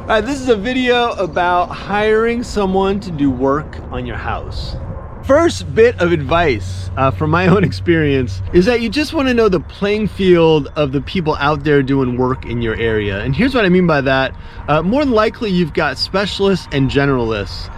All right, this is a video about hiring someone to do work on your house. First bit of advice from my own experience is that you just want to know the playing field of the people out there doing work in your area. And here's what I mean by that. More than likely, you've got specialists and generalists.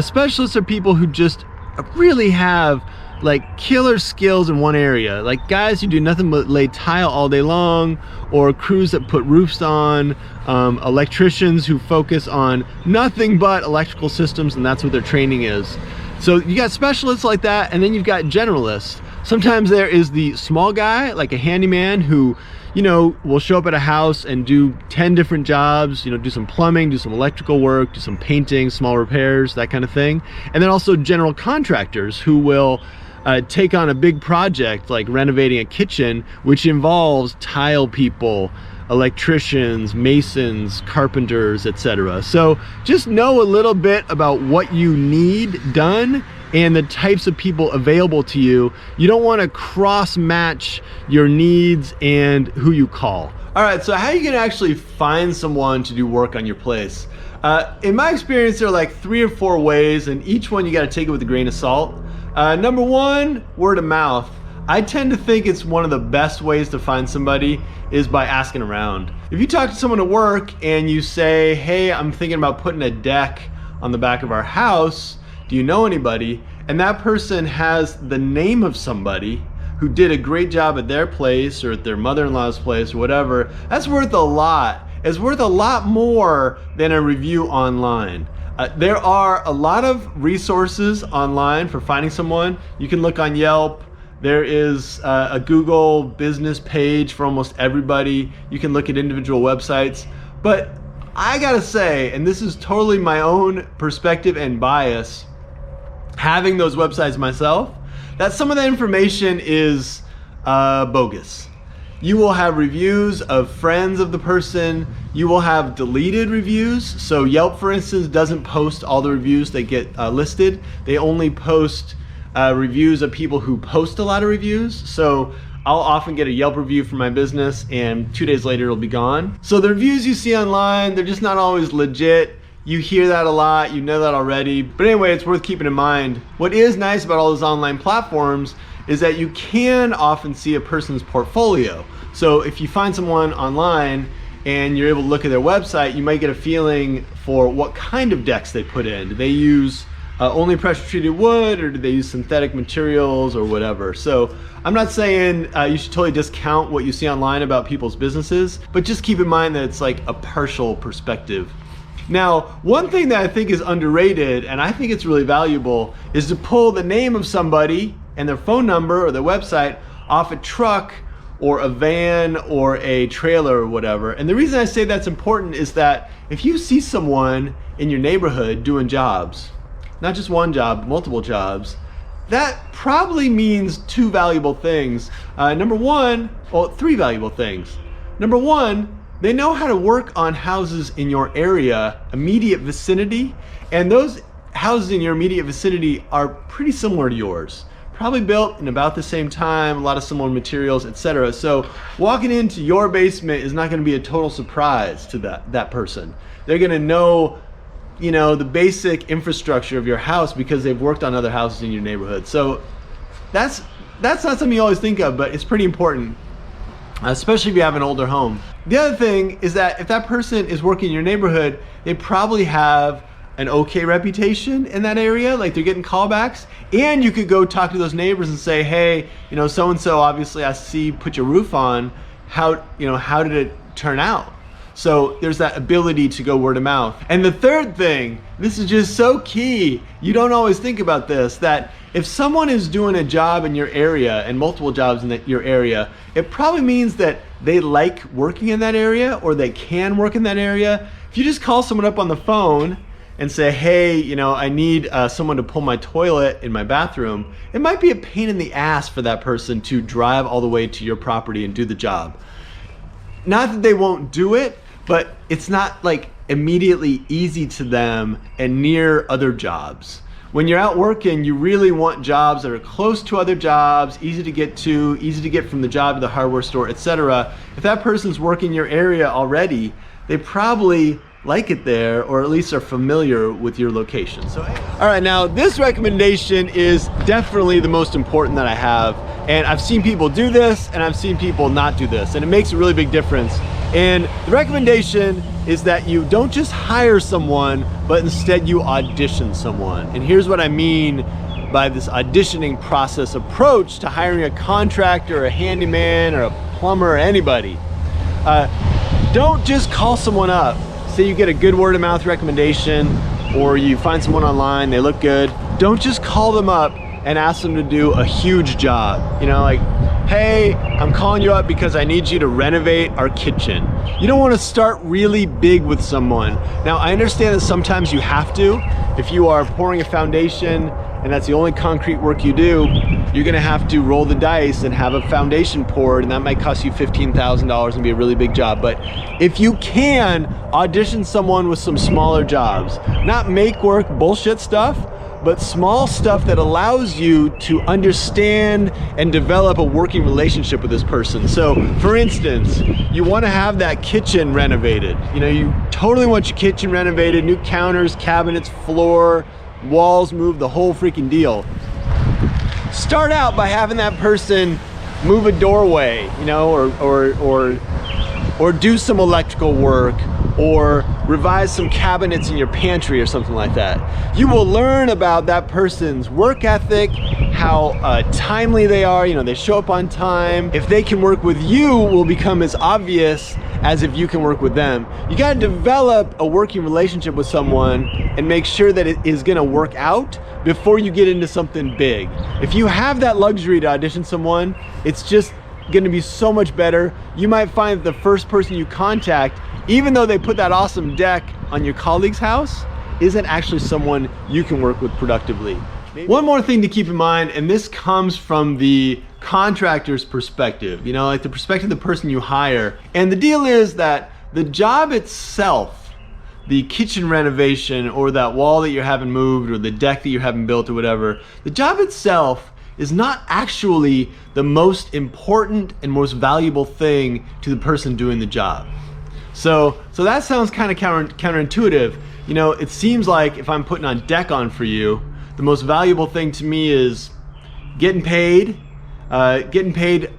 Specialists are people who just really have like killer skills in one area, like guys who do nothing but lay tile all day long, or crews that put roofs on, electricians who focus on nothing but electrical systems, and that's what their training is. So you got specialists like that, and then you've got generalists. Sometimes there is the small guy, like a handyman, who, you know, will show up at a house and do 10 different jobs, you know, do some plumbing, do some electrical work, do some painting, small repairs, that kind of thing. And then also general contractors who will take on a big project like renovating a kitchen, which involves tile people, electricians, masons, carpenters, etc. So just know a little bit about what you need done and the types of people available to you. You don't want to cross match your needs and who you call. All right, so how are you gonna actually find someone to do work on your place? In my experience, there are like 3 or 4 ways, and each one you gotta take it with a grain of salt. Number 1, word of mouth. I tend to think it's one of the best ways to find somebody is by asking around. If you talk to someone at work and you say, hey, I'm thinking about putting a deck on the back of our house, do you know anybody? And that person has the name of somebody who did a great job at their place or at their mother-in-law's place or whatever, that's worth a lot. It's worth a lot more than a review online. There are a lot of resources online for finding someone. You can look on Yelp. There is a Google business page for almost everybody. You can look at individual websites. But I gotta say, and this is totally my own perspective and bias, having those websites myself, that some of that information is bogus. You will have reviews of friends of the person. You will have deleted reviews. So Yelp, for instance, doesn't post all the reviews that get listed. They only post reviews of people who post a lot of reviews. So I'll often get a Yelp review for my business and 2 days later it'll be gone. So the reviews you see online, they're just not always legit. You hear that a lot, you know that already. But anyway, it's worth keeping in mind. What is nice about all those online platforms is that you can often see a person's portfolio. So if you find someone online and you're able to look at their website, you might get a feeling for what kind of decks they put in. Do they use only pressure treated wood, or do they use synthetic materials or whatever? So I'm not saying you should totally discount what you see online about people's businesses, but just keep in mind that it's like a partial perspective. Now, one thing that I think is underrated, and I think it's really valuable, is to pull the name of somebody and their phone number or their website off a truck or a van or a trailer or whatever. And the reason I say that's important is that if you see someone in your neighborhood doing jobs, not just one job, multiple jobs, that probably means 2 valuable things. Number 1, well, 3 valuable things. Number 1, they know how to work on houses in your area, immediate vicinity, and those houses in your immediate vicinity are pretty similar to yours. Probably built in about the same time, a lot of similar materials, etc. So walking into your basement is not going to be a total surprise to that person. They're going to know, you know, the basic infrastructure of your house because they've worked on other houses in your neighborhood. So that's not something you always think of, but it's pretty important, especially if you have an older home. The other thing is that if that person is working in your neighborhood, they probably have an okay reputation in that area, like they're getting callbacks, and you could go talk to those neighbors and say, hey, you know, so-and-so, obviously I see put your roof on, how did it turn out? So there's that ability to go word of mouth. And the third thing, this is just so key, you don't always think about this, that if someone is doing a job in your area and multiple jobs in your area, it probably means that they like working in that area or they can work in that area. If you just call someone up on the phone and say, hey, you know, I need someone to pull my toilet in my bathroom, it might be a pain in the ass for that person to drive all the way to your property and do the job. Not that they won't do it, but it's not like immediately easy to them and near other jobs. When you're out working, you really want jobs that are close to other jobs, easy to get to, easy to get from the job to the hardware store, etc. If that person's working your area already, they probably like it there, or at least are familiar with your location. So, all right, now this recommendation is definitely the most important that I have. And I've seen people do this and I've seen people not do this, and it makes a really big difference. And the recommendation is that you don't just hire someone, but instead you audition someone. And here's what I mean by this auditioning process approach to hiring a contractor, or a handyman, or a plumber, or anybody. Don't just call someone up. Say you get a good word of mouth recommendation, or you find someone online, they look good. Don't just call them up and ask them to do a huge job. You know, like, hey, I'm calling you up because I need you to renovate our kitchen. You don't want to start really big with someone. Now, I understand that sometimes you have to. If you are pouring a foundation and that's the only concrete work you do, you're gonna have to roll the dice and have a foundation poured, and that might cost you $15,000 and be a really big job. But if you can, audition someone with some smaller jobs. Not make work bullshit stuff, but small stuff that allows you to understand and develop a working relationship with this person. So for instance, you wanna have that kitchen renovated. You know, you totally want your kitchen renovated, new counters, cabinets, floor, walls moved, the whole freaking deal. Start out by having that person move a doorway, you know, or do some electrical work, or revise some cabinets in your pantry or something like that. You will learn about that person's work ethic, how timely they are, you know, they show up on time. If they can work with you, will become as obvious as if you can work with them. You gotta develop a working relationship with someone and make sure that it is gonna work out before you get into something big. If you have that luxury to audition someone, it's just gonna be so much better. You might find that the first person you contact, even though they put that awesome deck on your colleague's house, isn't actually someone you can work with productively. One more thing to keep in mind, and this comes from the contractor's perspective, you know, like the perspective of the person you hire. And the deal is that the job itself, the kitchen renovation, or that wall that you're having moved, or the deck that you're having built, or whatever, the job itself is not actually the most important and most valuable thing to the person doing the job. So that sounds kind of counterintuitive. You know, it seems like if I'm putting on deck on for you, the most valuable thing to me is getting paid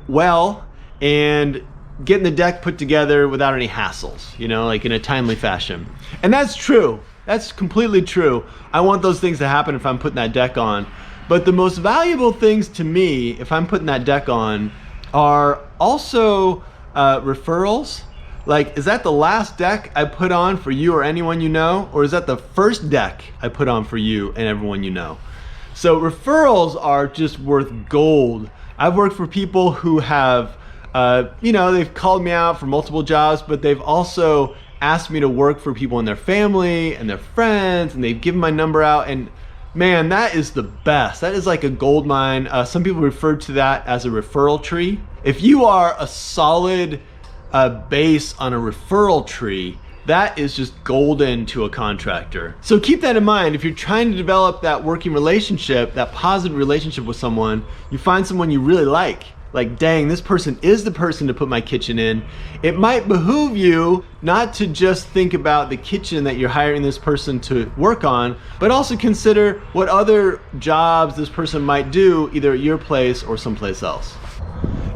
well, and getting the deck put together without any hassles, you know, like in a timely fashion. And that's true. That's completely true. I want those things to happen if I'm putting that deck on. But the most valuable things to me, if I'm putting that deck on, are also referrals. Like, is that the last deck I put on for you or anyone you know? Or is that the first deck I put on for you and everyone you know? So referrals are just worth gold. I've worked for people who have, you know, they've called me out for multiple jobs, but they've also asked me to work for people in their family and their friends, and they've given my number out, and man, that is the best. That is like a gold mine. Some people refer to that as a referral tree. If you are a solid base on a referral tree, that is just golden to a contractor. So keep that in mind. If you're trying to develop that working relationship, that positive relationship with someone, you find someone you really like, dang, this person is the person to put my kitchen in. It might behoove you not to just think about the kitchen that you're hiring this person to work on, but also consider what other jobs this person might do, either at your place or someplace else.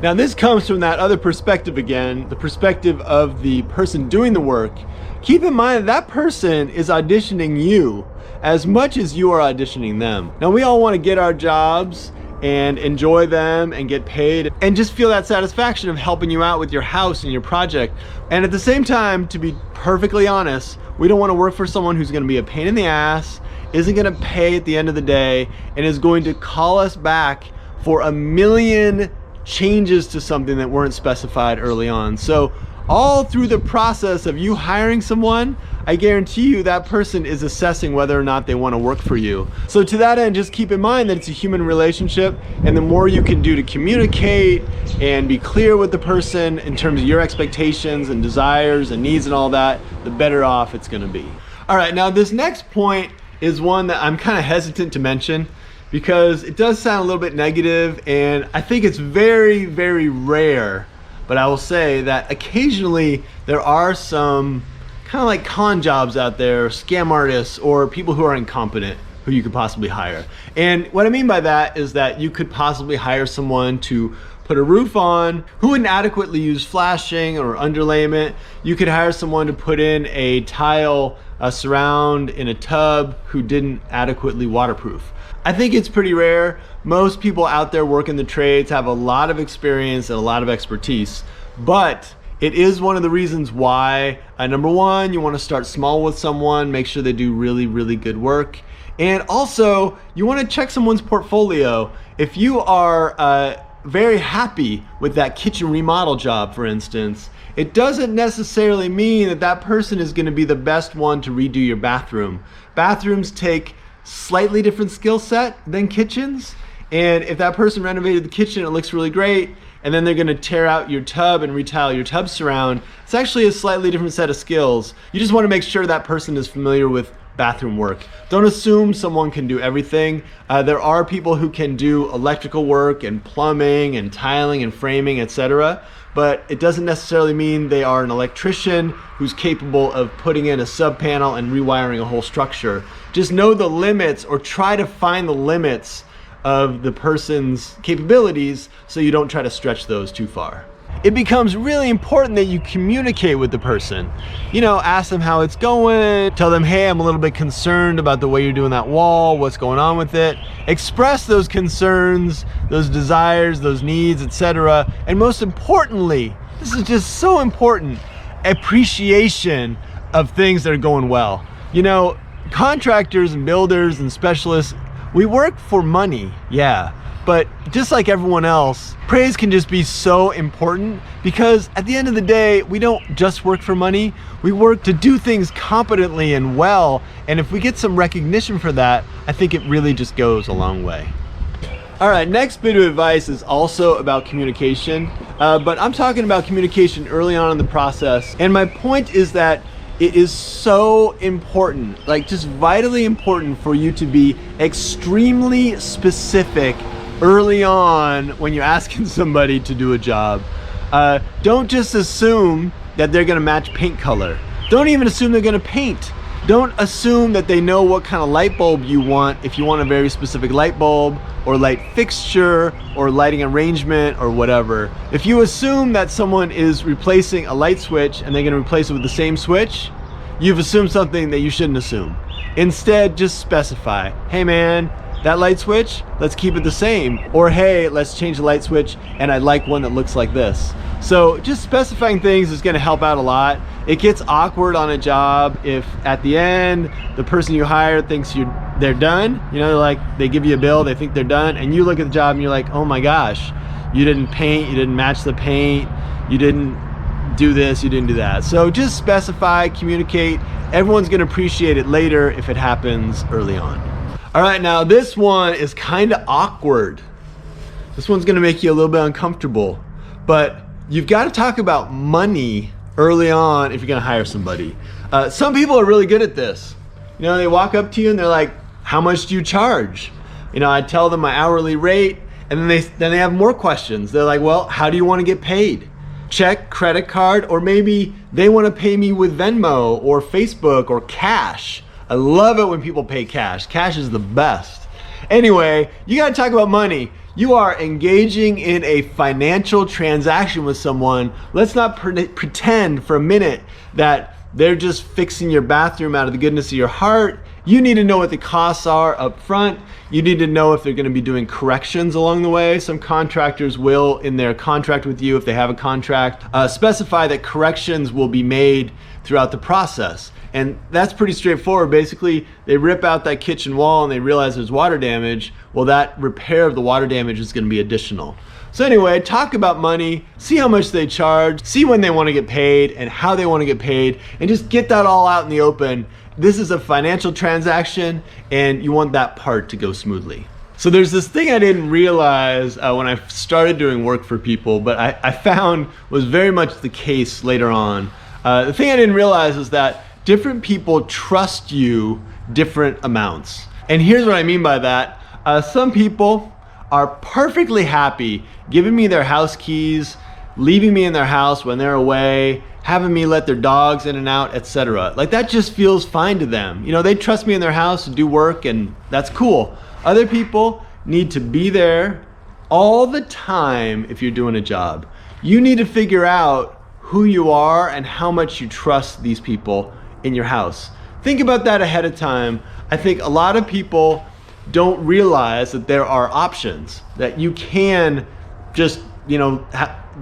Now this comes from that other perspective again, the perspective of the person doing the work. Keep in mind that person is auditioning you as much as you are auditioning them. Now we all want to get our jobs and enjoy them and get paid and just feel that satisfaction of helping you out with your house and your project. And at the same time, to be perfectly honest, we don't want to work for someone who's going to be a pain in the ass, isn't going to pay at the end of the day, and is going to call us back for a million changes to something that weren't specified early on. So all through the process of you hiring someone, I guarantee you that person is assessing whether or not they want to work for you. So to that end, just keep in mind that it's a human relationship, and the more you can do to communicate and be clear with the person in terms of your expectations and desires and needs and all that, the better off it's going to be. All right, now this next point is one that I'm kind of hesitant to mention because it does sound a little bit negative, and I think it's very, very rare, but I will say that occasionally there are some kind of like con jobs out there, scam artists, or people who are incompetent who you could possibly hire. And what I mean by that is that you could possibly hire someone to put a roof on who wouldn't adequately use flashing or underlayment. You could hire someone to put in a tile surround in a tub who didn't adequately waterproof. I think it's pretty rare. Most people out there working the trades have a lot of experience and a lot of expertise, but it is one of the reasons why, number one, you want to start small with someone, make sure they do really, really good work. And also, you want to check someone's portfolio. If you are very happy with that kitchen remodel job, for instance, it doesn't necessarily mean that that person is going to be the best one to redo your bathroom. Bathrooms take slightly different skill set than kitchens. And if that person renovated the kitchen, it looks really great, and then they're gonna tear out your tub and retile your tub surround, it's actually a slightly different set of skills. You just wanna make sure that person is familiar with bathroom work. Don't assume someone can do everything. There are people who can do electrical work and plumbing and tiling and framing, etc. But it doesn't necessarily mean they are an electrician who's capable of putting in a sub panel and rewiring a whole structure. Just know the limits, or try to find the limits of the person's capabilities so you don't try to stretch those too far. It becomes really important that you communicate with the person. You know, ask them how it's going, tell them, hey, I'm a little bit concerned about the way you're doing that wall, what's going on with it. Express those concerns, those desires, those needs, etc. And most importantly, this is just so important, appreciation of things that are going well. You know, contractors and builders and specialists, we work for money, yeah. But just like everyone else, praise can just be so important, because at the end of the day, we don't just work for money. We work to do things competently and well. And if we get some recognition for that, I think it really just goes a long way. All right, next bit of advice is also about communication, but I'm talking about communication early on in the process. And my point is that it is so important, like just vitally important, for you to be extremely specific early on when you're asking somebody to do a job. Don't just assume that they're gonna match paint color. Don't even assume they're gonna paint. Don't assume that they know what kind of light bulb you want, if you want a very specific light bulb or light fixture or lighting arrangement or whatever. If you assume that someone is replacing a light switch and they're gonna replace it with the same switch, you've assumed something that you shouldn't assume. Instead, just specify, hey man, that light switch, let's keep it the same. Or hey, let's change the light switch and I'd like one that looks like this. So just specifying things is gonna help out a lot. It gets awkward on a job if at the end, the person you hire thinks they're done. You know, like they give you a bill, they think they're done, and you look at the job and you're like, oh my gosh, you didn't paint, you didn't match the paint, you didn't do this, you didn't do that. So just specify, communicate. Everyone's gonna appreciate it later if it happens early on. All right, now this one is kind of awkward. This one's gonna make you a little bit uncomfortable, but you've got to talk about money early on if you're gonna hire somebody. Some people are really good at this. You know, they walk up to you and they're like, how much do you charge? You know, I tell them my hourly rate, and then they have more questions. They're like, well, how do you want to get paid? Check, credit card, or maybe they want to pay me with Venmo or Facebook or cash. I love it when people pay cash. Cash is the best. Anyway, you gotta talk about money. You are engaging in a financial transaction with someone. Let's not pretend for a minute that they're just fixing your bathroom out of the goodness of your heart. You need to know what the costs are up front. You need to know if they're gonna be doing corrections along the way. Some contractors will, in their contract with you, if they have a contract, specify that corrections will be made throughout the process. And that's pretty straightforward. Basically, they rip out that kitchen wall and they realize there's water damage. Well, that repair of the water damage is gonna be additional. So anyway, talk about money, see how much they charge, see when they wanna get paid and how they wanna get paid, and just get that all out in the open. This is a financial transaction and you want that part to go smoothly. So there's this thing I didn't realize when I started doing work for people, but I found was very much the case later on. The thing I didn't realize is that different people trust you different amounts. And here's what I mean by that. Some people are perfectly happy giving me their house keys, leaving me in their house when they're away, having me let their dogs in and out, etc. Like that just feels fine to them. You know, they trust me in their house to do work, and that's cool. Other people need to be there all the time if you're doing a job. You need to figure out who you are and how much you trust these people in your house. Think about that ahead of time. I think a lot of people don't realize that there are options, that you can just, you know,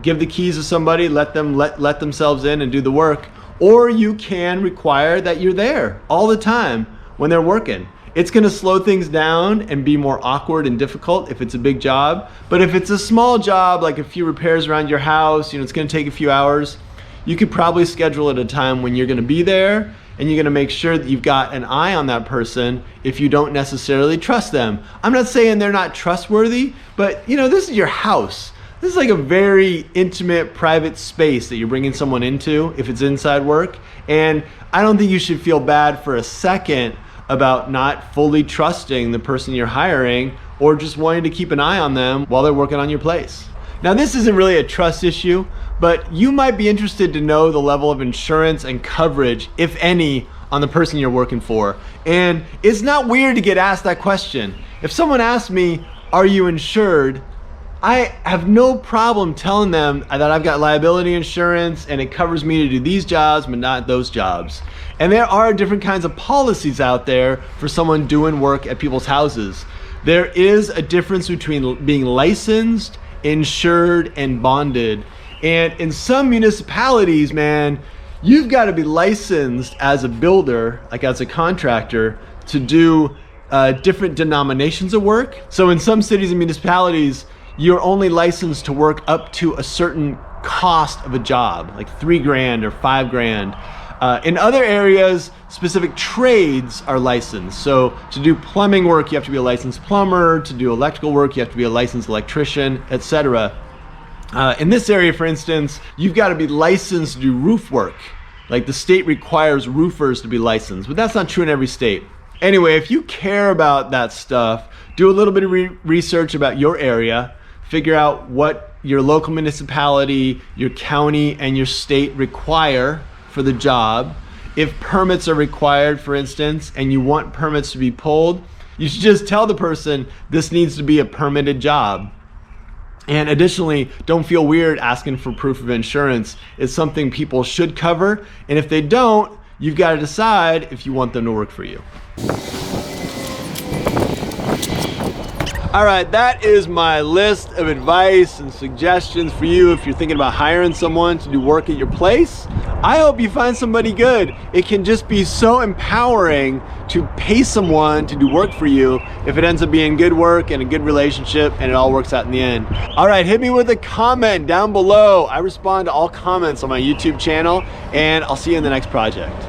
give the keys to somebody, let themselves in and do the work, or you can require that you're there all the time when they're working. It's gonna slow things down and be more awkward and difficult if it's a big job. But if it's a small job, like a few repairs around your house, you know, it's gonna take a few hours, you could probably schedule at a time when you're gonna be there, and you're gonna make sure that you've got an eye on that person if you don't necessarily trust them. I'm not saying they're not trustworthy, but you know, this is your house. This is like a very intimate, private space that you're bringing someone into if it's inside work. And I don't think you should feel bad for a second about not fully trusting the person you're hiring or just wanting to keep an eye on them while they're working on your place. Now, this isn't really a trust issue, but you might be interested to know the level of insurance and coverage, if any, on the person you're working for. And it's not weird to get asked that question. If someone asks me, are you insured? I have no problem telling them that I've got liability insurance and it covers me to do these jobs, but not those jobs. And there are different kinds of policies out there for someone doing work at people's houses. There is a difference between being licensed, insured, and bonded. And in some municipalities, man, you've got to be licensed as a builder, like as a contractor, to do different denominations of work. So in some cities and municipalities, you're only licensed to work up to a certain cost of a job, like $3,000 or $5,000. In other areas, specific trades are licensed. So to do plumbing work, you have to be a licensed plumber. To do electrical work, you have to be a licensed electrician, etc. In this area, for instance, you've got to be licensed to do roof work. Like the state requires roofers to be licensed, but that's not true in every state. Anyway, if you care about that stuff, do a little bit of research about your area. Figure out what your local municipality, your county, and your state require for the job. If permits are required, for instance, and you want permits to be pulled, you should just tell the person this needs to be a permitted job. And additionally, don't feel weird asking for proof of insurance. It's something people should cover, and if they don't, you've got to decide if you want them to work for you. All right, that is my list of advice and suggestions for you if you're thinking about hiring someone to do work at your place. I hope you find somebody good. It can just be so empowering to pay someone to do work for you if it ends up being good work and a good relationship and it all works out in the end. All right, hit me with a comment down below. I respond to all comments on my YouTube channel, and I'll see you in the next project.